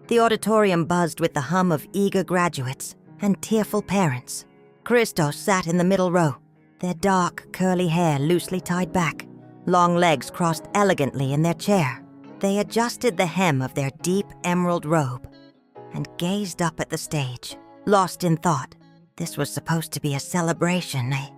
The auditorium buzzed with the hum of eager graduates and tearful parents. Krystos sat in the middle row, their dark, curly hair loosely tied back, long legs crossed elegantly in their chair. They adjusted the hem of their deep emerald robe and gazed up at the stage, lost in thought. This was supposed to be a celebration, a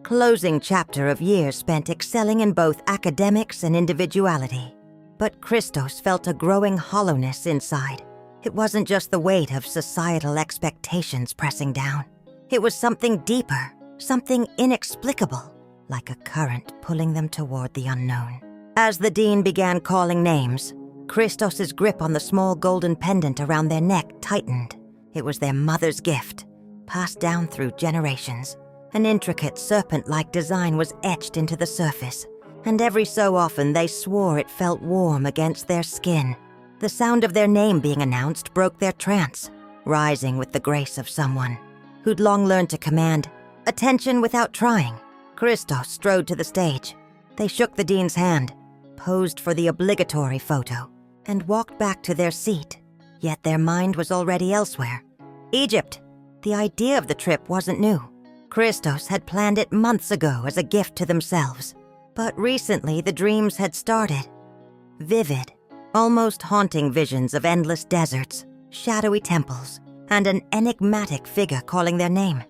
closing chapter of years spent excelling in both academics and individuality. But Krystos felt a growing hollowness inside. It wasn't just the weight of societal expectations pressing down. It was something deeper, something inexplicable, like a current pulling them toward the unknown. As the dean began calling names, Krystos's grip on the small golden pendant around their neck tightened. It was their mother's gift, passed down through generations. An intricate serpent-like design was etched into the surface, and every so often they swore it felt warm against their skin. The sound of their name being announced broke their trance, rising with the grace of someone who'd long learned to command attention without trying. Krystos strode to the stage. They shook the dean's hand, posed for the obligatory photo, and walked back to their seat. Yet their mind was already elsewhere. Egypt. The idea of the trip wasn't new. Krystos had planned it months ago as a gift to themselves. But recently the dreams had started. Vivid, almost haunting visions of endless deserts, shadowy temples, and an enigmatic figure calling their name.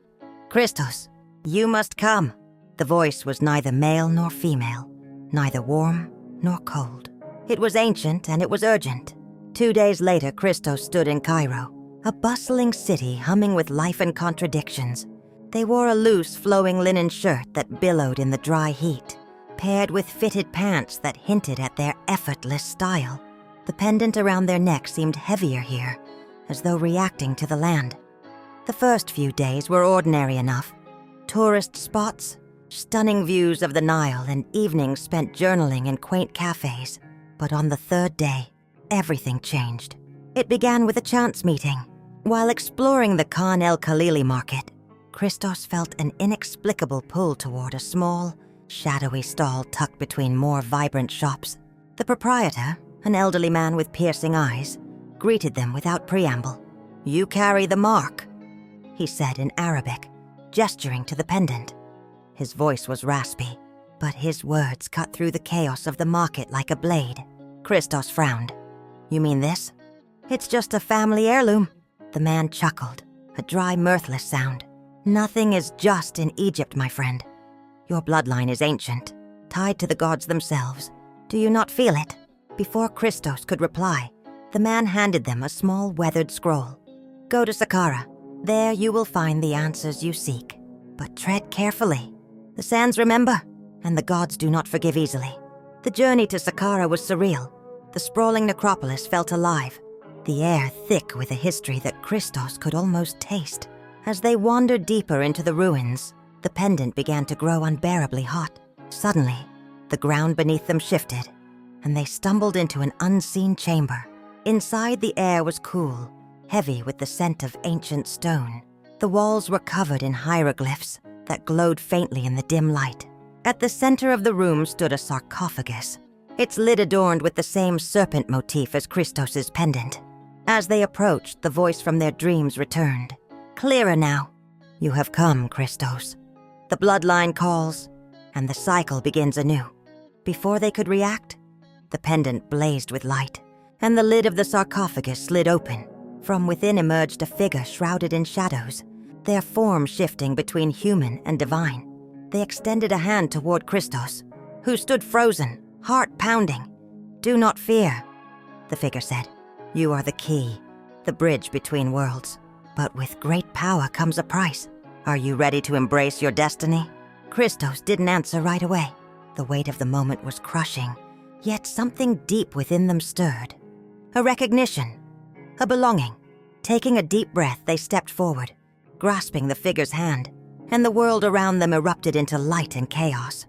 Krystos, you must come. The voice was neither male nor female, neither warm nor cold. It was ancient and it was urgent. 2 days later, Krystos stood in Cairo, a bustling city humming with life and contradictions. They wore a loose, flowing linen shirt that billowed in the dry heat, paired with fitted pants that hinted at their effortless style. The pendant around their neck seemed heavier here, as though reacting to the land. The first few days were ordinary enough. Tourist spots, stunning views of the Nile, and evenings spent journaling in quaint cafes. But on the third day, everything changed. It began with a chance meeting. While exploring the Khan el-Khalili market, Krystos felt an inexplicable pull toward a small, shadowy stall tucked between more vibrant shops. The proprietor, an elderly man with piercing eyes, greeted them without preamble. "You carry the mark," he said in Arabic, gesturing to the pendant. His voice was raspy, but his words cut through the chaos of the market like a blade. Krystos frowned. "You mean this?" "It's just a family heirloom." The man chuckled, a dry, mirthless sound. "Nothing is just in Egypt, my friend. Your bloodline is ancient, tied to the gods themselves. Do you not feel it?" Before Krystos could reply, the man handed them a small weathered scroll. "Go to Saqqara. There you will find the answers you seek. But tread carefully. The sands remember, and the gods do not forgive easily." The journey to Saqqara was surreal. The sprawling necropolis felt alive, the air thick with a history that Krystos could almost taste. As they wandered deeper into the ruins, the pendant began to grow unbearably hot. Suddenly, the ground beneath them shifted, and they stumbled into an unseen chamber. Inside, the air was cool, heavy with the scent of ancient stone. The walls were covered in hieroglyphs that glowed faintly in the dim light. At the center of the room stood a sarcophagus, its lid adorned with the same serpent motif as Krystos's pendant. As they approached, the voice from their dreams returned. "Clearer now. You have come, Krystos. The bloodline calls, and the cycle begins anew." Before they could react, the pendant blazed with light, and the lid of the sarcophagus slid open. From within emerged a figure shrouded in shadows, their form shifting between human and divine. They extended a hand toward Krystos, who stood frozen, heart pounding. "Do not fear," the figure said. "You are the key, the bridge between worlds. But with great power comes a price. Are you ready to embrace your destiny?" Krystos didn't answer right away. The weight of the moment was crushing, yet something deep within them stirred. A recognition, a belonging. Taking a deep breath, they stepped forward, grasping the figure's hand, and the world around them erupted into light and chaos.